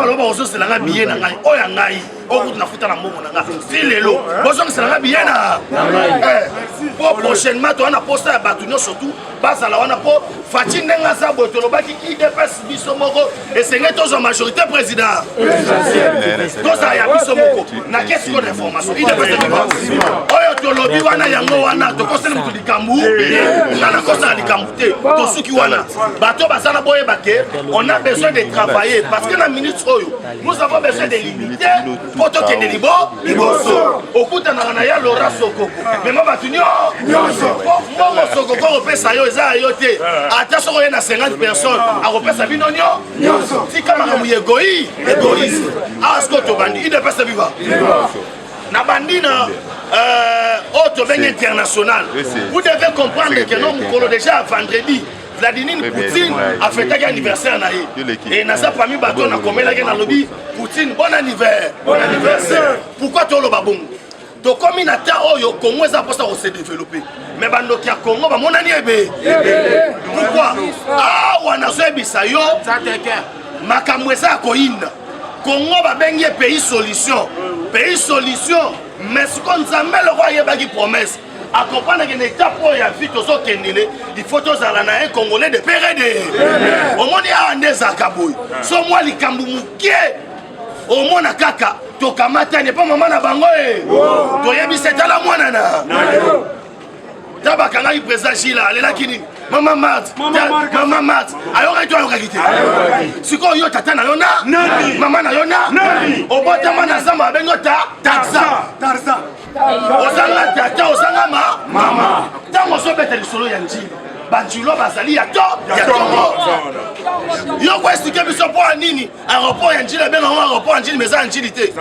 baloba ozo c'est la billet na ngai oya ngai okutu na futa na mbongo na ngai si lelo bozo c'est la billet na pour prochainement to na posta ya batunyo surtout basa la wana po fati ndenga za botolo baki ki dépasse biso moko et c'est tozo majorité président to ça ya biso moko na qu'est-ce qu'on information il dépasse oyo to lobi wana yango wana to kosela mutu likambu na kosa likambu te to suki wana bato basana boye bake on a besoin de travailler parce que la minute oyo nous avons besoin de limiter poto ke de libo liboso okuta na ya Laura Sokoko mais ma batunyo bongo Sokoko opesa yo eza yo te ata soko ye na 50 personnes a opesa binonyo si kama mu égoïsme asko to bandi il dépasse vivant na bandina auto ben international vous devez comprendre que non mukolo déjà vendredi Vladimir Poutine a fêté l'anniversaire naïe et n'a pas parmi bateau na komela na lobby Poutine bon anniversaire pourquoi to lo babong to comme na ta oyo Congo za posta se développer mais bando ki Congo ba monani ebe pourquoi wana so ebisa yo makamweza ko inda Congo ba bengi pays solution mais ce qu'on s'appelle le roi yebaki promesse à comprendre que l'état pour y avoir tout ça il faut tous aller un Congolais de PRD au moins il y a un des akaboui so moi les kambumukie au moins na kaka to kamata n'est pas maman na bango to yebi c'est à la moine na tabakanga il présage là elle là kini maman mat alors toi on quitter si ko yo tata na yona maman na yona au botama na zamba bengo Tarzan osanga tata osanga mama tango so bete lisolo ya njili banjilo bazali ya tongo yo ko expliquer biso po nini aéroport ya njili benga aéroport ya njili meza njili te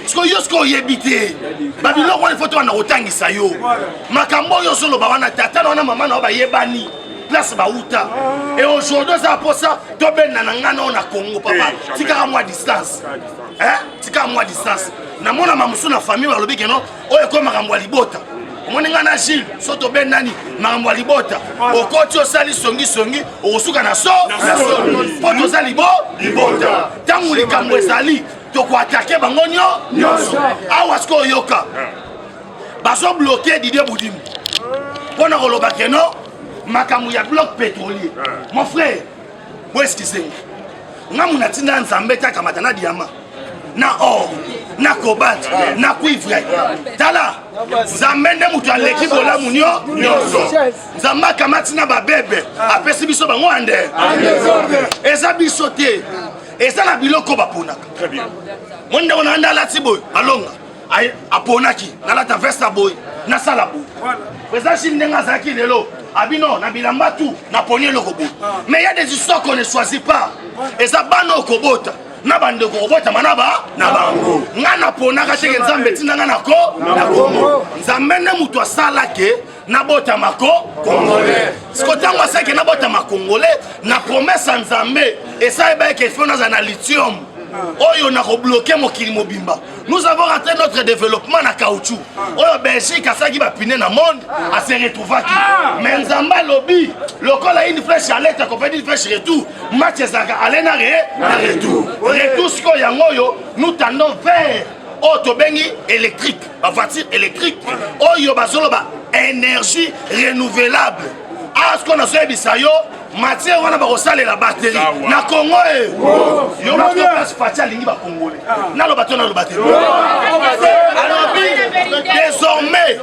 sko yo sko yebite babilo ko photo na otangisa yo makambo yo solo ba wana tata na mama na ba yebani place bauta et aujourd'hui ça pour ça to benna na ngana na Congo papa tika moi distance tika moi distance na mona mamusu na famille balobi ke no oyo ko makambo libota omoni ngana Gilles soto benani makambo libota okoti osali songi osuka na so poto sali libota tangu likambo ezali to ko attaquer bango nyonso awa sko yoka baso bloquer Didier Boudim pona koloba ke no makamu ya bloc pétrolier mon frère où est-ce que c'est ngamu na tinda nzambe ta kamata na diamant na or na cobalt na cuivre tala nzambe nde mutu aleki bola munyo nyonso nzamba kamati na babebe apesi biso bango ande eza biso te eza na biloko baponaka très bien monde on anda la tiboy alonga aponaki na la veste boy na sala boy président Chindenga zaki lelo abino na bilamba tout na ponier le robot mais il y a des histoires qu'on ne choisit pas et ça bano kobota na bande kobota manaba na bango ngana ponaka cheke nzambe tinanga nako nzambe ne mutu asala ke na bota mako congolais skotango asake na bota makongolais na promesse nzambe et ça eba ke fona za na lithium oyo na bloquer mokili mobimba nous avons raté notre développement na caoutchouc oyo Belgique asaki ba pine na monde a se retrouver mais nzamba lobby lokola une flèche alerte compagnie flèche retour match ezaka aller na retour ce ko yango nous tendons vers auto bengi électrique ba voiture électrique oyo bazolo ba énergie renouvelable ce qu'on a fait bisayo matière wana ba kosala la batterie na Congo yo na place fatia lingi ba congolais na lo bato na lo batterie alors désormais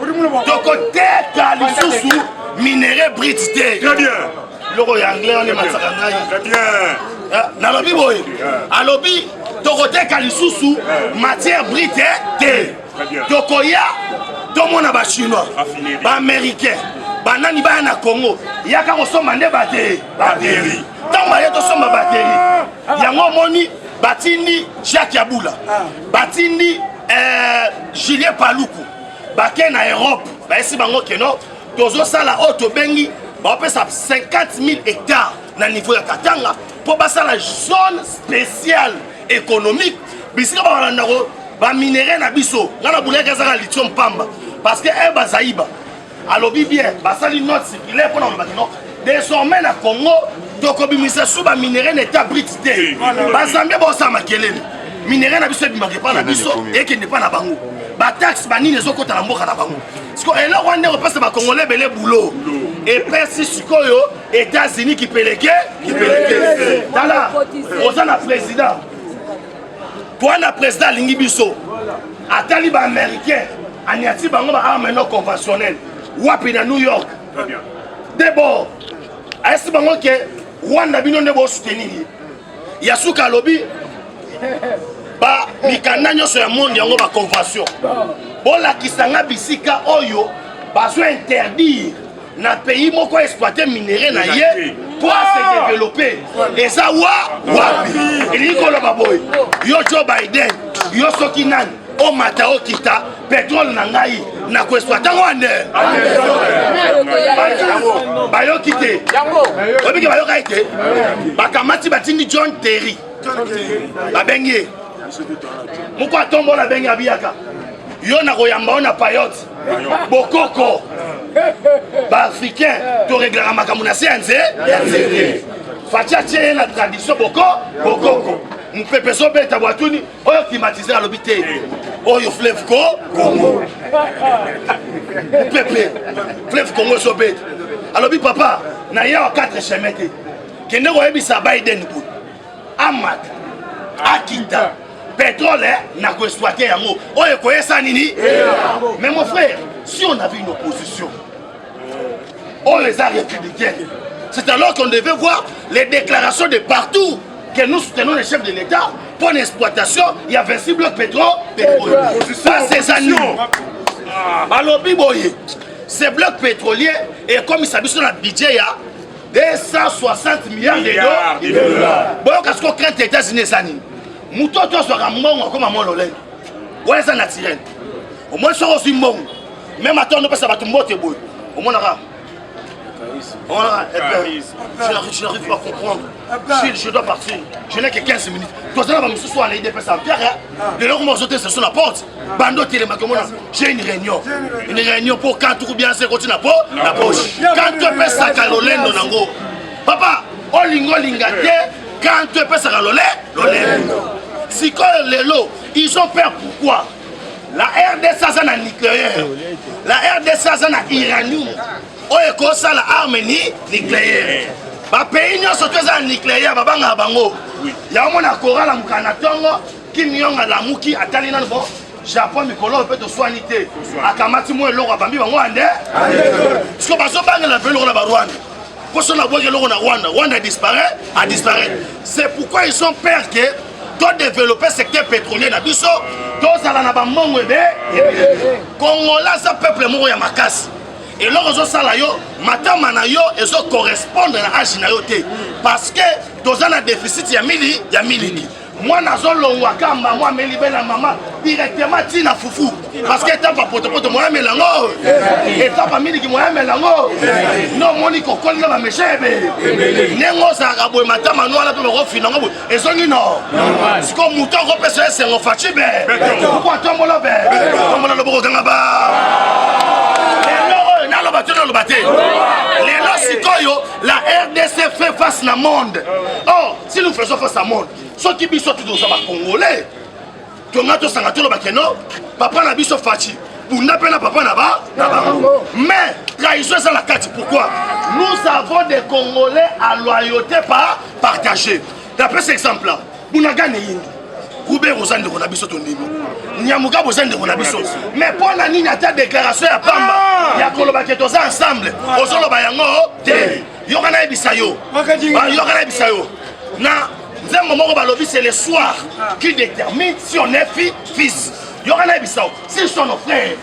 de côté kalisusu minerai brut très bien loko ya anglais on est matsakanga très bien na lobi boy alobi de côté kalisusu matière brut tokoya tomona ba chinois ba américain banani ba na Congo yaka kosomba nde batterie tamba yeto somba batterie yango moni batindi Jacques Yabula batindi Julien Paluku bake na Europe ba esi bango keno tozo sala auto bengi ba pesa 50 000 hectares na niveau ya Katanga pour basala zone spéciale économique bisika ba ndako ba minerai na biso ngana buleka zaka lithium pamba parce que bazaïba alobi bien basali note circulaire pour na bakino désormais na Congo tokobimisa suba minéré n'état brite te bazambia bosama kelele minéré na biso ebimaka epa na biso ekende epa na bango bataxe banini ezokota na mboka na bango siko eloko wana opesa bakongole ebele bulo epesi sikoyo États-Unis kipeleke tala oza na président toi na président alingi biso atali baaméricain aniati bango baarme non conventionnel wapi na New York d'abord ayesi bango ke Rwanda bino nde bosoutenir yasuka alobi ba mikanda nyonso ya monde yango baconvention bolakisanga bisika oyo bazwa interdire na pays moko exploiter minéré na ye pour se développer eza wapi elingi koloba boye yo Joe Biden yo soki nani omata okita pétrole na ngai na koexploite yango ande bayoki te obike bayokai te bakamati batindi John Terry babengi ye moko atombola abengi abiyaka yo na koyamba o na payote bokoko baafricain toreglaka makambo na se ya nzete fatia tie ye na tradition bokoko mopepe ezobeta bwatuni oyo climatiseur alobi te oyo fleuve Congo mopepe fleuve Congo ezobeta alobi papa na ye wa 4 chemin te kende koyebisa Biden boye amata akita pétrole na koexploiter yango oyo koyesa nini mais mon frère si on avait une opposition oyo eza républicaine c'est alors qu'on devait voir les déclarations de partout que nous soutenons les chefs de l'État pour une exploitation. Il y a 26 blocs pétroliers. Ça, c'est à nous. Alors, ces blocs pétroliers, et comme il s'habille sur notre budget, il y a 260 milliards de dollars. Bon, qu'est-ce qu'on craint les États-Unis, ça n'y Mouton, toi, soit un monde comme un monde lolé. Ouais, ça naturel. Au moins, ça aussi bon. Même à toi, on peut savoir tout le monde. Au moins, je n'arrive pas à comprendre. Je dois partir. Je n'ai que 15 minutes. Toi, ça va me soucier à l'idée de ça. De l'heure où on sauté sur la porte, Bando Télémacomonas, j'ai une réunion. Une réunion pour quand tout bien se continue la poche. Quand tu peux ça, Calolène, Nango. Papa, Olingo Lingate, quand tu peux ça, Calolène. Si quand les lots, ils ont peur pourquoi? La RDC a un nucléaire. La RDC a un iranium. Oye kosa la arme nucléaire. Ba pays nyonso toza nucléaire babanga bango. Ya mona Korea la mukana tongo Kim Jong la muki atali na bo Japon mikolo peut to soinité. Akamati mo eloko bambi bango ande. Parce que baso banga la velo na ba Rwanda. Poso na boye eloko na Rwanda. Rwanda a disparu. C'est pourquoi ils sont peur que doit développer secteur pétrolier na biso. Tous ala na ba mongo ebe. Congolais ça peuple moko ya makasi. Et là, on a yo, matama na yo, et ça correspond à l'âge na yo te. Parce que dans un déficit, il y a mili. Moi, je suis wakamba, moi, je suis maman, directement, je suis foufou. Parce que tu n'as pas de moi, je suis et tu n'as pas mis de moi, je suis non, moi, je suis un méchant. Nengo, ça a été matama, nous, on a fait un peu et ça, non. C'est comme mouton, on peut se laisser en fatigué. Pourquoi tu as la RDC fait face au monde. Or, si nous faisons face au monde, ceux qui sont tous les Congolais, papa n'a pas fati. Mais, trahison c'est la carte. Pourquoi? Nous avons des Congolais à loyauté pas partagée. D'après cet exemple-là, vous n'avez gagné. Koubé Rosane de Ronabiso Tonimo. Nyamuga Rosane de Ronabiso. Mais pour la ligne à ta déclaration à Pamba, il y a Koloba qui est ensemble. Au solo Bayango, Yorana Bisayo. Yorana Bisayo. Na, un moment où Balobi, c'est le soir qui détermine si on est fils. Yorana Bisayo. S'ils sont nos frères,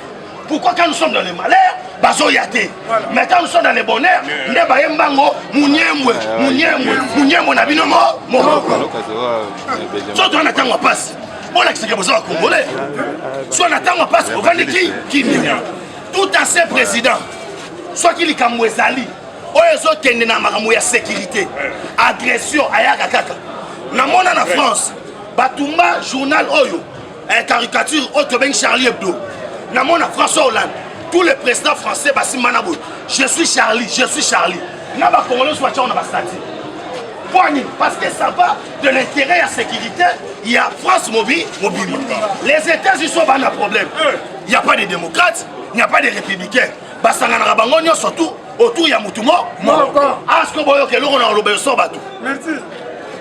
pourquoi quand nous sommes dans les malheurs, Bazo Yate. Mais quand nous sommes dans les bonheurs, Neba Mbango, Mouniemwe, Nabinomo, Moroko. Soit on attend on passe. On a que c'est besoin de Congolais. Soit on attend on passe. On va dire qui vient. Tout ancien président, soit qu'il est comme Ouezali, ou les autres qui sont en sécurité, agression, ayaka kaka. Dans mon en France, Batumba, journal Oyo, caricature, Otobeng Charlie Hebdo. Dans mon en François Hollande. Tous les présidents français, Bassim Manabou, je suis Charlie. N'a pas Congolais soit on a statut. Parce que ça va de l'intérêt à la sécurité, il y a France mobile. Les États-Unis sont pas un problème. Il n'y a pas de démocrates, il n'y a pas de républicains. Basangana Bangonio surtout autour ya mutumo. Asko boyo ke loko na lobe so batu. Merci.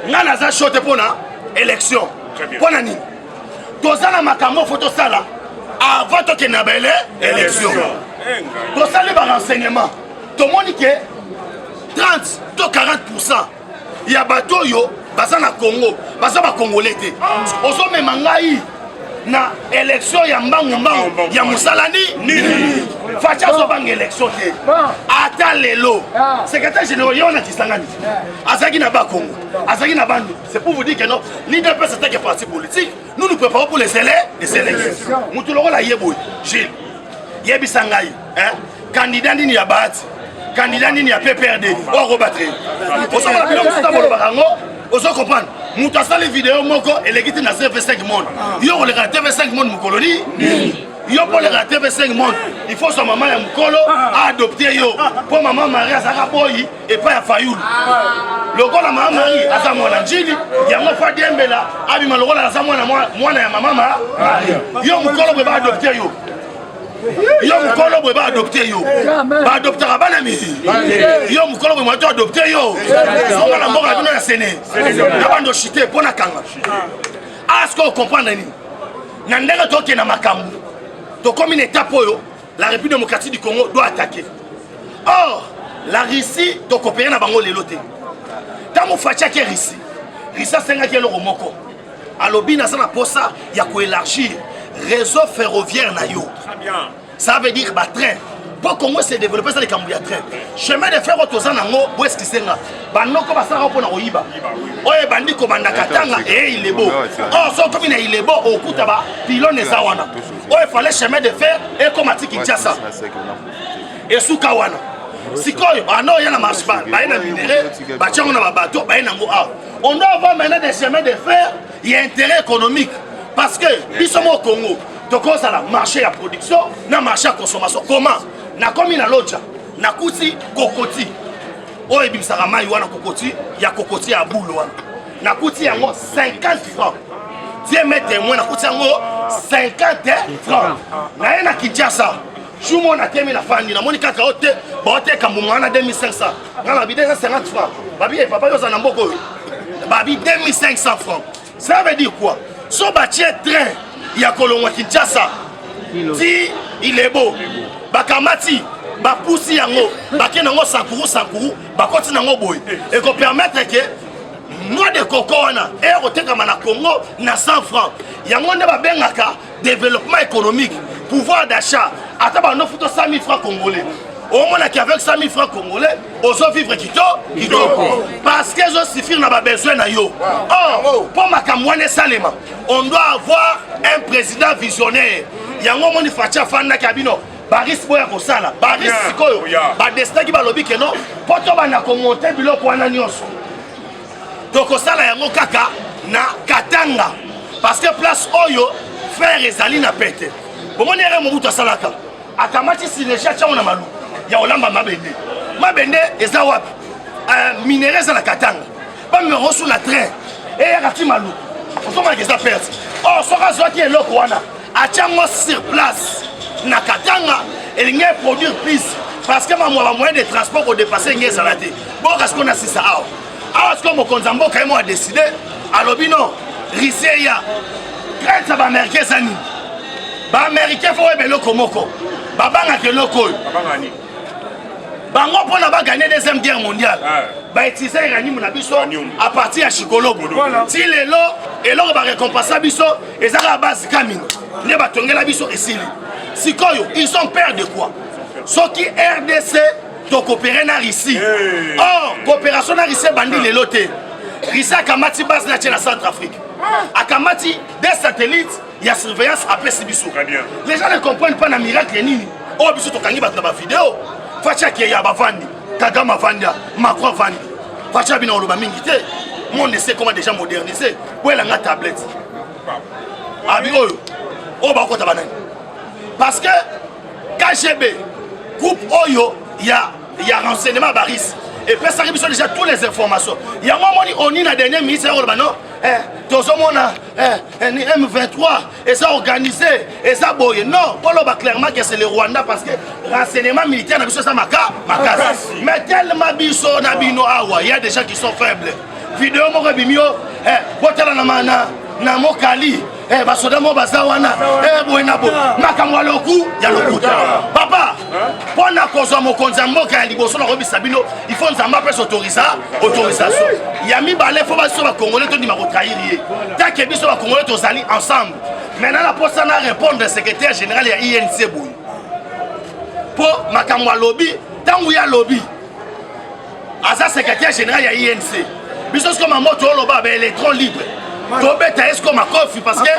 Ngana za chote pona élection. Pona ni. Tozana makambo photo sala avant to ke na bele élection. Tozali ba renseignement. To monike 30 to 40%. Ya bato yo baza na Congo, baza ba Congolais te. Ozo mema ngai na élection ya mbangu ya musalani nini facha so banga élection te ata lelo secrétaire général yona kisangani azaki na ba Congo azaki na bandu c'est pour vous dire que non l'IDP c'est un parti politique nous nous préparons pour les élections mutu loko la yeboy Gilles yebisa ngai candidat nini ya Bahati candidat nini ya PPRD o rebattre o ça va bien ça bolo barango ozo comprendre muta sali vidéo moko elekiti na TV5 Monde yo ko le TV5 Monde mukoloni yo pour le TV5 Monde il faut son maman ya mukolo adopter yo pour maman Maria saka boyi et pas ya Fayoul loko la maman Marie asa mwana njili ya mo fa dembela abi maloko la asa mwana ya maman Maria yo mukolo be ba adopter yo yo mukolo bwe ba adopter yo ba adopter bana mi yo mukolo bwe mwato adopter yo songa na mboka bino ya sene na bando chité pona kanga asko comprendre ni na ndenge toke na makambu to comme une étape oyo la République démocratique du Congo doit attaquer. Or la Russie to coopérer na bango lelo te tamo facha ke Russie senga ke lo moko alobi na sana posa ya ko élargir réseau ferroviaire na yo. Ça veut dire bah train. Pour Congo se développer ça les cambouis train. Chemin de fer autosan nango où est-ce qui senga. Banoko basara pona oyiba. Oye bandi komanda katanga et il est beau. Oh so comme il est beau au kutaba pylône zawana. Oye fallait chemin de fer et comme atiki Kinshasa. Et Sukawana. Sikoyo ano yana marche pas. Ba yana minéré, ba tchango na bateau, ba yana ngo a. On doit avoir maintenant des chemins de fer, il y a intérêt économique. Parce que, ils sont au Congo, donc ça a marché à production, na marché à consommation. Comment? Na komi na loja, na kuti kokoti. O ebim sarama yuana kokoti, ya kokoti ya boule wana. Na kuti yango 50 francs. Dieu met témoin na kuti yango 50 francs. Na yena Kinshasa, jumo na temi na fandi na moni kaka ote, bote kamumwana 2500. Na bide 50 francs. Babi papa yo za na mboko. Babi 2500 francs. Ça veut dire quoi? So bâti train, il y a Kolongwa Kinshasa. Si il est beau, bakamati, bapoussi yango, bakenango sankuru, bakoti nango boy. Et qu'on permettre que noix de coco wana, et roteka mana Congo na 100 francs. Yango ne ba bengaka développement économique, pouvoir d'achat. Ataba no futo 100 000 francs congolais. Au moins qu'avec 100 000 francs congolais, on va vivre quito. Parce que je suffis n'a besoin na yo. Or, pour ma kamwane salema, on doit avoir un président visionnaire. Yango moni facha fana kabino. Baris boya kosala. Baris sikoyo. Ba destin ki ba lobi ke non. Poto ba na ko monter biloko wana nyonso. Donc kosala yango kaka na Katanga. Parce que place oyo frère ezali na pete. Bomoni ere mo buta salaka. Akamati sineja cha na malu. Ya olamba mabende. Mabende eza wapi? Minéraux à la Katanga. Pas me reçu la train. Et yakati malu. On s'en va que ça perd. Oh, sera soit qui est là kwana. Achango sur place. Na Katanga et il y a produire plus parce que ma moyen de transport pour dépasser une salade. Bon, qu'est-ce qu'on a si ça? Ah, est-ce que mon Konzambo quand même a décidé à l'obino Risseya. Quand ça va américain ça ni. Ba américain faut être loko moko. Babanga ke loko. Babanga bango pona ba gagner deuxième guerre mondiale ba utiliser uranium na biso à partir ya Chikolobo si lelo eloko ba récompenser biso ezaka base kamina ne ba tongela biso esili sikoyo ils ont peur de quoi soki RDC to coopérer na Russie oh coopération na Russie bandi lelo te Russie akamati base na Tchèque Centrafrique akamati des satellites ya surveillance après biso les gens ne comprennent pas na miracle nini oh biso to kangi ba na vidéo Facha qui est à Bavandi, Kagama Vanda, Macron Vandi. Facha bien au Mingi. Monde sait comment déjà moderniser. Où est la tablette? Abiro, au Bakota Banan. Parce que KGB, groupe Oyo, il y a renseignement Baris. et puis ça arrive déjà toutes les informations. Il y a un moment on est dans la dernière minute, non? Tous M23 et ça organisé et ça boyé. Non, on va clairement que c'est le Rwanda parce que renseignement militaire n'a pas ça mais tellement biso nabino awa, il y a des gens qui sont faibles. Vidéo mo rebimio botala na mana na mokali basoda mo bazawana boenabo makamwa loku ya lokuta papa pona kozo mokonza mboka ya liboso na robisa bino il faut nzamba pesa autorisation ya mibale faut baso ba congolais to ndima ko trahir ta ke biso ba congolais to zali ensemble maintenant la poste na répondre secrétaire général ya INC boy po makamwa lobby tangu ya lobby asa secrétaire général ya INC biso comme un moto loba électron libre tobeta est comme un coffre parce que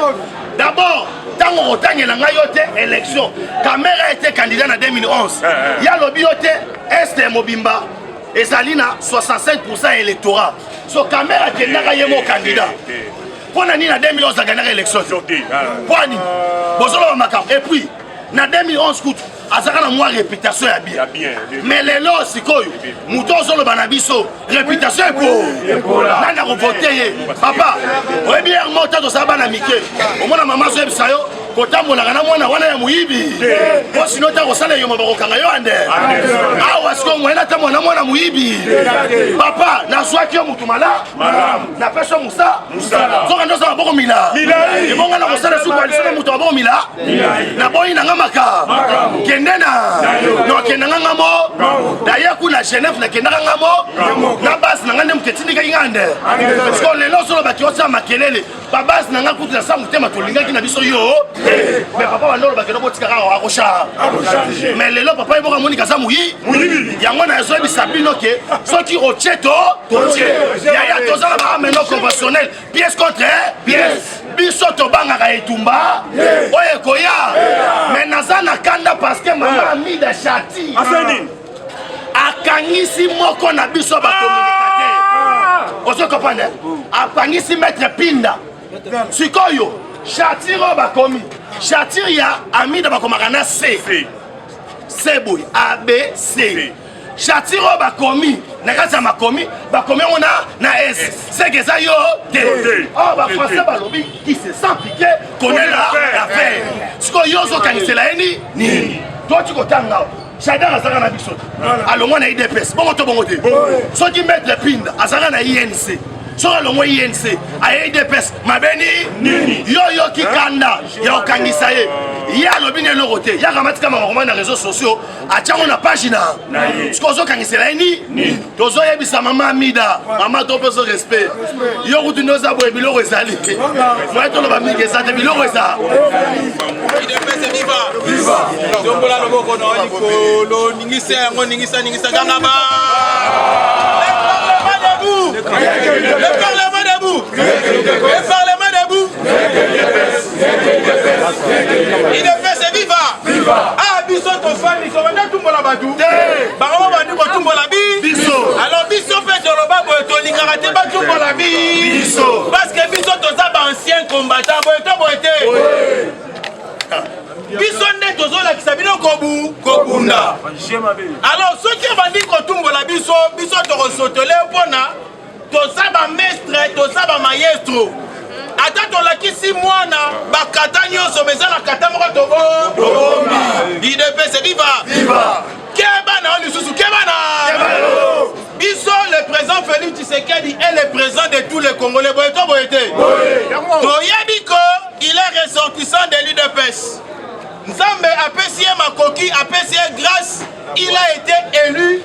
d'abord tant on retanye la ngayote élection Caméra était candidat en 2011 il y a lobby yote est Mobimba et Salina 65% électorat so Caméra était nagayemo candidat pour nani en 2011 a gagné l'élection poani bozolo makam et puis en 2011 coup azaka na moi réputation ya bien mais les lois sikoyo muto zolo banabiso réputation epo nana ko voter papa oyebi bien mota to sabana mike omona mama zo ebisayo kotambola na mwana wana ya muyibi po sino ta ko sala yo mabako kanga yo ande awa siko mwana ta mwana muyibi papa na swaki yo mutumala na pesa musa zo kando za boko mila e bonga na ko sala su coalition muto boko mila na boyi na ngamaka kendena no kendanga ngamo d'ailleurs kuna Genève na kendanga ngamo na base na ngande mketindi ka ngande parce que lelo solo ba kiota makelele ba base na ngakutu na samu tema to lingaki na biso yo mais papa wa ndolo ba keno botika ka akosha mais lelo papa iboka moni kaza muyi yango na zo bisa bino ke soki ocheto ya tozala ba ameno conventionnel pièce contre pièce biso to banga ka etumba oye koya mais nazana kanda parce que maman Amida Chati akangisi moko na biso ba communicateur ozo kopane akangisi maître Pinda sikoyo Chati ro ba komi Chati ya Amida ba komakana C boy A B C Chati ro ba komi na kasa makomi ba komi on na S c'est que ça yo oh ba français ba lobi qui se sent piqué connaît l'affaire sikoyo zo kanisela ni toi tu kotanga Chadar azaka na biso alongwa na IDPS bongo to bongo te soki mettre Pinda azaka na INC so alongwa INC a IDPS mabeni yo kikanda ya okangisa ye ya lobi ne lorote ya kamatika makoma na réseaux sociaux achango na page na siko zo kangisela ni tozo yebisa mama Amida mama to peso respect yo kutu noza boye biloko ezali moi to loba mingi ezate biloko eza IDPS viva tombola loboko no likolo ningisa yango ningisa ganga ba le parlement debout IDPS viva ah biso to fani so banda tumbola batu bango bandi ko tumbola biso alors biso fait doloba boye to lingaka te ba tumbola biso parce que biso to za ba ancien combattant boye te biso nde tozolakisa bino kobunda alors soki bandi kotumbola biso tokosotole mpona toza bamestre toza bamaestro ata tolakisi mwana bakata nyonso meza na kata moko tobomi IDPS viva kebana o lisusu kebana biso le président Félix Tshisekedi est le président de tous les Congolais boye te toyebi ko il est ressortissant de l'UDPS Nzambe apesi makoki apesi grâce il a été élu.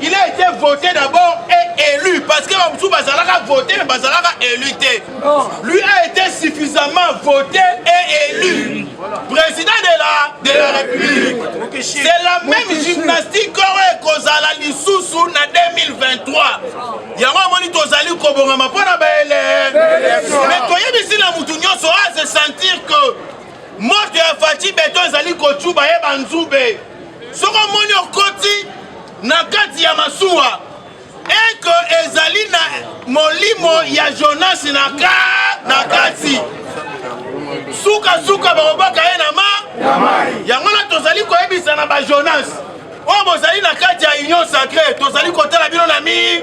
Il a été voté d'abord et élu parce que Mamsou Bazalaka a voté mais Bazalaka élu. Lui a été suffisamment voté et élu président de la République. C'est la même gymnastique qu'Ozala Lissousou en 2023. Yango moni tozali kobongama pona baele. Mais koyebi si na mutu nyonso a se sentir que mort ya Fati Beton ezali kotuba ye banzube. Soko moni okoti na kati ya masuwa eko ezali na molimo ya Jonas na kati suka bakobaka ye na ma yango na tozali koyebisa na ba Jonas oyo bozali na kati ya union sacré tozali kotala bino na mais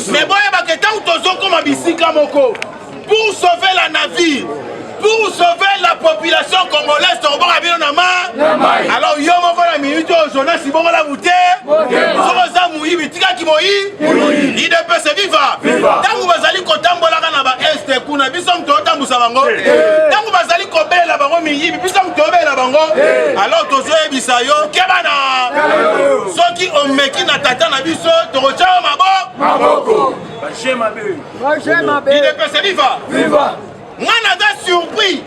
boyeba ke ntango tozokoma bisika moko pour sauver la navire, pour sauver la population congolaise, tokobonga bino na alors yo moko na minute oyo jonas bongo la bute sokoza muyibi tikaki moyi idepese viva ntango bazali kotambolaka na baeste kuna biso moto otambusa bango ntango bazali kobela bango miyibi biso moto obela bango alors tozoyebisa yo kebana soki omeki na tata na biso tokotya maboko idepese viva nga naza surpris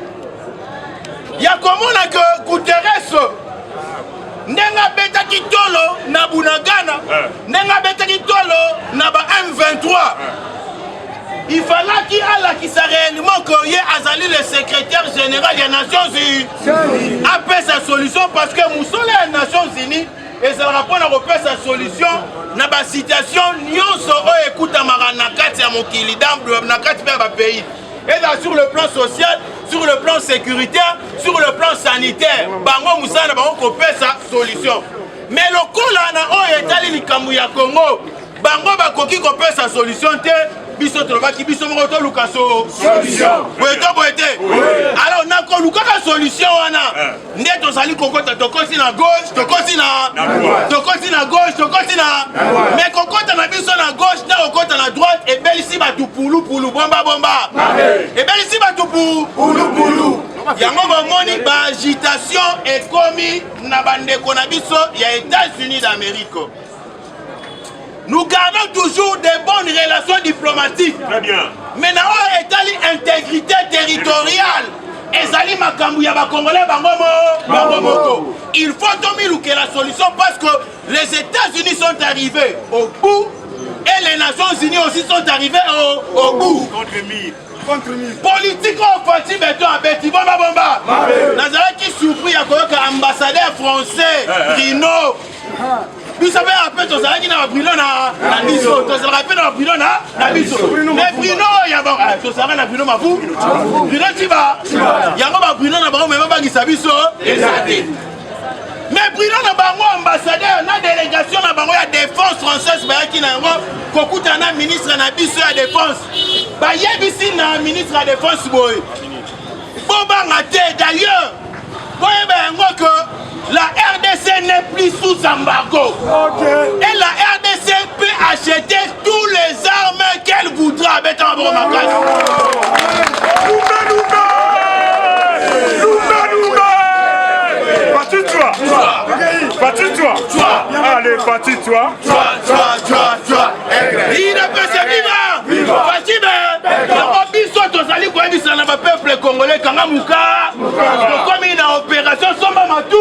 ya komona ke Guterres ndenge abetaki tolo na Bunagana ndenge abetaki tolo na ba M23 il fallaki alakisa réellement que ye azali le secrétaire général des Nations Unies apesa solution parce que musolo ya Nations Unies ezalaka mpona kopesa solution na basituation nyonso oyo ekutamaka na kati ya mokili na kati mpe ya bapays. Et là, sur le plan social, sur le plan sécuritaire, sur le plan sanitaire, bango musana bango kopé sa solution. Mais le kola na o etali likambu ya Congo, bango bakoki kopé sa solution te, biso tolobaki biso moko to lukaso solution. Boete. Alors na ko lukaka solution wana. Nde tozali kokota tokosi na gauche, tokosi na gauche, tokosi na mais kokota na biso na gauche na kokota na droite et belisi batu pulu bomba. Et belisi batu pulu. Yango bomoni ba agitation ekomi na bandeko na biso ya États-Unis d'Amérique. Nous gardons toujours de bonnes relations diplomatiques. Très bien. Mais nous avons une intégrité territoriale. Ezali makambu ya ba Congolais bango. Il faut tomber la solution parce que les États-Unis sont arrivés au bout et les Nations Unies aussi sont arrivés au bout. Contre mille. Politique offensive et tout abeti bomba. Nazara qui souffrit à un ambassadeur français, Rino. Vous savez, après, tu sais qu'il y a un brûlot na biso. Tu sais qu'il y a un brûlot na biso. Mais brûlot, il y a un tu sais qu'il y a un brûlot ma fou. Brûlot, tu vas. Il y a un brûlot na bango, mais pas qui s'abisso. Mais brûlot na bango, ambassadeur, na délégation na bango, il y a défense française, qui na bango, kokuta na ministre na biso ya défense. Bah, il y a ici na ministre de la défense, boy. Boba ngate, d'ailleurs, boy, ben, que la RDC n'est plus sous embargo. Et la RDC peut acheter tous les armes qu'elle voudra. Allez, Fatih-toi. Il ne peut se vivre. Fatih, na ba peuple congolais kanga muka comme une opération somba matu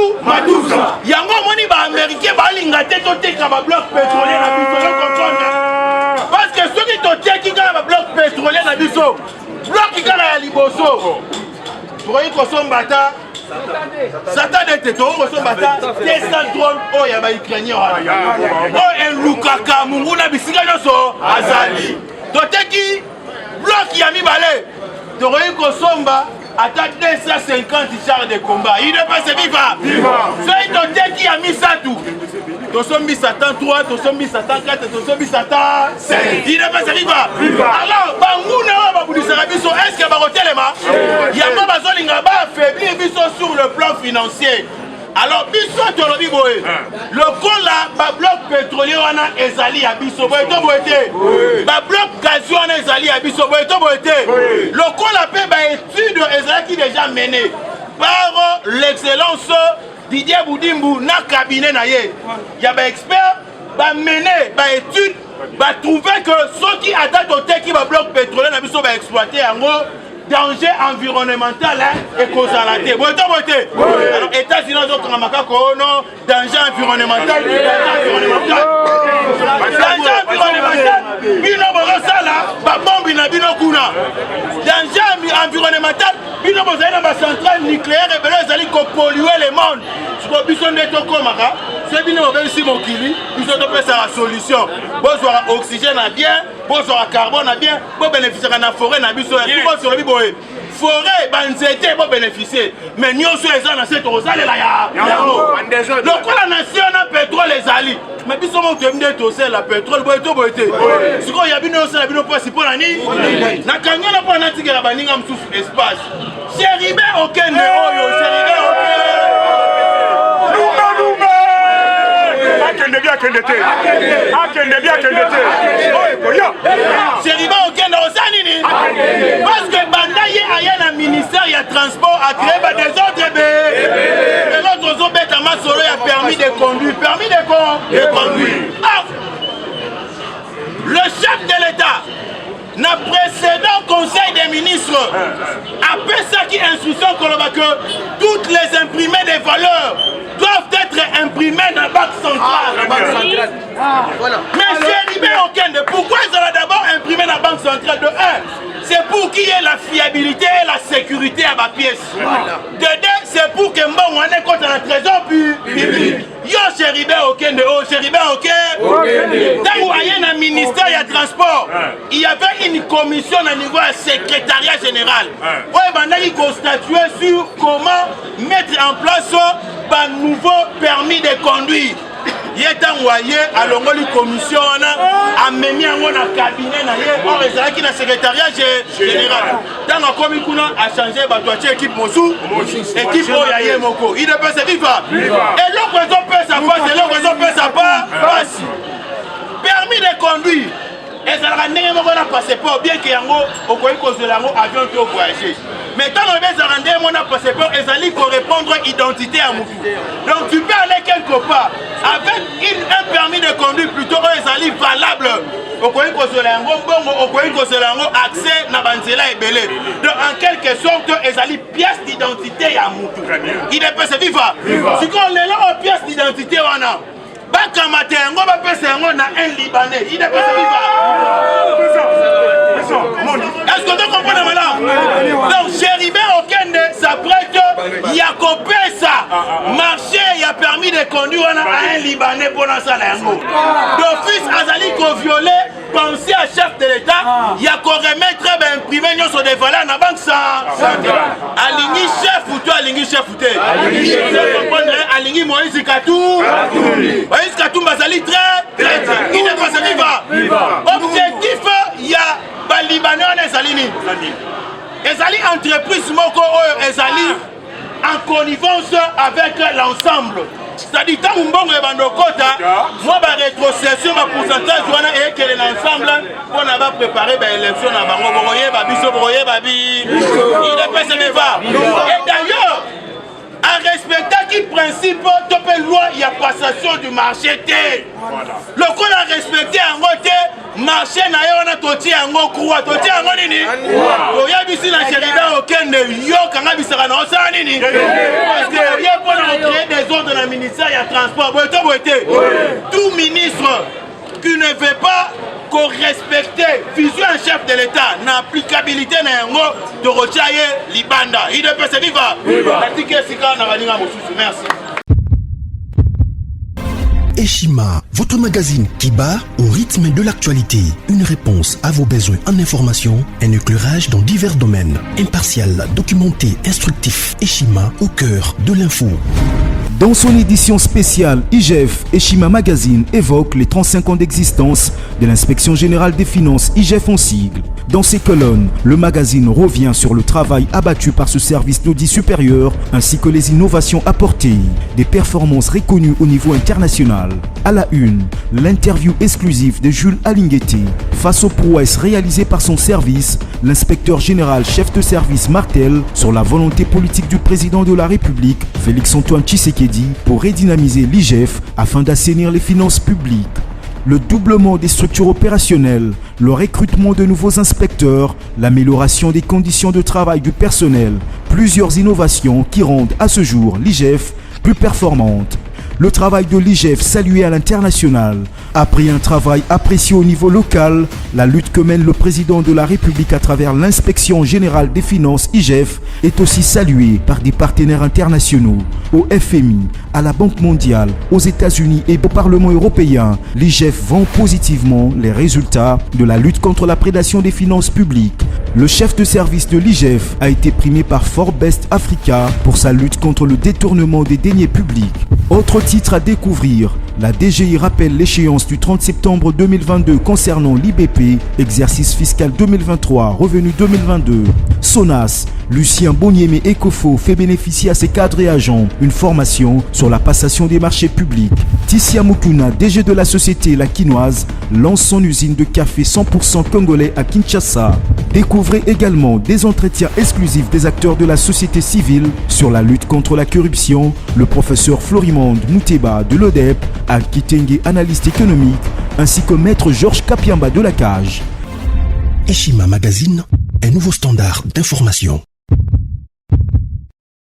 yango moni ba américain ba linga te to teka ba bloc pétrolier na biso comprendre parce que ceux qui to teki ka ba bloc pétrolier na biso bloc kala ya liboso pour y kosombata Satan était au Rosombata, 200 drones, oh ya ba Ukrainien. Oh en Lukaka, Munguna bisika yoso, Azali. Toteki bloc ya mi balé. Toroyi Kosomba attaque 250 chars de combat. Il ne peut se vivre. Soyez toteki ya mi satu. Tosombi Satan 3, Tosombi Satan 4, Tosombi Satan 5. Il ne peut se vivre. Alors, Banguna Babudisa Biso, est-ce que Barotelema Yama Bazolinga ba affaiblir Biso sur le plan financier. Alors, Biso Tolobi Boé, le cola, ba bloc pétrolier wana ezali à Biso Boéto Boété, ba bloc gazier ezali à Biso Boéto Boété, le cola paie ba étude ezali qui déjà mené par l'excellence Didier Boudimbu na cabinet na ye. Ya ba expert ba mené ba étude ba trouver que ceux qui attaquent au teki ba bloc pétrolier na Biso ba exploiter en gros danger environnemental et causalité. Alors, États-Unis ont non, danger environnemental. Danger environnemental. Bino Borosala, Babombi na Bino Kuna. Danger environnemental. Bino Borosala, ma centrale nucléaire et Belo Zali ko polluer le monde. Je crois que Bison de Tokomaka, c'est Bino Borosala Mokili, ils ont fait sa solution. Bonsoir oxygène à bien, bonsoir carbone à bien, bon bénéficier de la forêt, na biso sur le bibo. forêt banzete pour bénéficier mais nyonso eza na cette rosalela ya lokola nation na pétrole ezali mais biso mo temde to la pétrole boye to boye te siko ya bino osala bino pasi pour nani na kangela pour natikela baninga msusu espace Chéribe okende oyo Chéribe okende Chéribe okende osanini parce que bandaye aya na ministère ya transport a créé des autres et l'autre zo beta masolo ya permis de conduire le chef de l'État na précédent conseil des ministres après ça qui instruction que toutes les imprimés des valeurs doivent être imprimées dans la banque centrale. Mais Chéribe Okende, pourquoi ils ont d'abord imprimé dans la banque centrale de 1? C'est pour qu'il y ait la fiabilité et la sécurité à ma pièce. De 2, c'est pour que Mbon ait contre la trésor public. Yo Chéribe Okende, Chéribe Okende. Dans le ministère du Transport, il y avait une commission au niveau du secrétariat général. Où il constatué sur comment mettre en place un nouveau permis de conduire. Il y a une commission a mis un cabinet or qui le secrétariat général. Dans la commission a changé l'équipe Mosou, l'équipe Oyaye Moko. Il ne peut se vivre. Et l'autre raison peut sa passe, et l'autre raison peut sa passe. Permis de conduire. Et ça n'a pas passeport, bien qu'il y ait un avion qui a voyagé. Mais quand on veut rendre mon passeport, ils allaient correspondre à l'identité à Moutou. Donc tu peux aller quelque part avec un permis de conduire plutôt ils allaient valable. Accès à Banzela et Belé. Donc en quelque sorte, ils allaient pièce d'identité à Moutou. Il ne peut se vivre. Si on est là en pièce d'identité, on a. On va passer un Libanais. Il ne peut se vivre. Est-ce que tu comprends maintenant? Donc Chéribe Okende s'apprête, il y a coupé ça. Marché, il a permis de conduire à un Libanais pour la salle. D'office, Azali ko violé, penser à chef de l'État, il y a qu'on remettre imprimé sur des valeurs dans la banque centrale. Alingui chef ou toi, Alingui chef ou t'es. Alingui Moïse Katou. Moïse Katou Bazali très. Il n'est pas se vivre. Objectif, il y a Libanais et Zalini. Ezali entreprise moko ezali en connivence avec l'ensemble. C'est-à-dire tant mbongo e bandokota, moi ba rétrocession ba pourcentage wana et que l'ensemble on va préparer ba élection na bango boye ba biso boye ba bi. Il ne peut se vivre. Et d'ailleurs en respectant qui principe de loi, il y a passation du marché. Le qu'on a respecté en côté, marché n'a pas toti en croix, toti en nini. Il y a ici la Chéribe Okende, yo quand a bisara na osa nini. Parce que il y a pour créer des ordres dans le ministère du transport. Tout ministre qui ne veut pas qu'on respecte vision un chef de l'État, l'applicabilité de Rochaye Libanda. Il ne peut se vivre. Merci. Eshima, votre magazine qui bat au rythme de l'actualité. Une réponse à vos besoins en information, un éclairage dans divers domaines. Impartial, documenté, instructif. Eshima au cœur de l'info. Dans son édition spéciale, IGF Eshima Magazine évoque les 35 ans d'existence de l'Inspection Générale des Finances, IGF en sigle. Dans ses colonnes, le magazine revient sur le travail abattu par ce service d'audit supérieur ainsi que les innovations apportées, des performances reconnues au niveau international. À la une, l'interview exclusive de Jules Alingueté. Face aux prouesses réalisées par son service, l'inspecteur général chef de service martèle sur la volonté politique du président de la République, Félix-Antoine Tshisekedi, pour redynamiser l'IGF afin d'assainir les finances publiques. Le doublement des structures opérationnelles, le recrutement de nouveaux inspecteurs, l'amélioration des conditions de travail du personnel, plusieurs innovations qui rendent à ce jour l'IGF plus performante. le travail de l'IGF salué à l'international. Après un travail apprécié au niveau local, la lutte que mène le président de la République à travers l'inspection générale des finances IGF est aussi saluée par des partenaires internationaux. Au FMI, à la Banque mondiale, aux États-Unis et au Parlement européen, l'IGF vend positivement les résultats de la lutte contre la prédation des finances publiques. Le chef de service de l'IGF a été primé par Forbes Africa pour sa lutte contre le détournement des deniers publics. Autre titre à découvrir, la DGI rappelle l'échéance du 30 septembre 2022 concernant l'IBP, exercice fiscal 2023, revenu 2022. SONAS, Lucien Boniemé Ecofo fait bénéficier à ses cadres et agents une formation sur la passation des marchés publics. Tissia Mukuna, DG de la société La Quinoise, lance son usine de café 100% congolais à Kinshasa. Découvrez également des entretiens exclusifs des acteurs de la société civile sur la lutte contre la corruption, le professeur Florimond Mouteba de l'ODEP, Akitenge, analyste économique, ainsi que maître Georges Kapiamba de la Cage. Eshima Magazine, un nouveau standard d'information.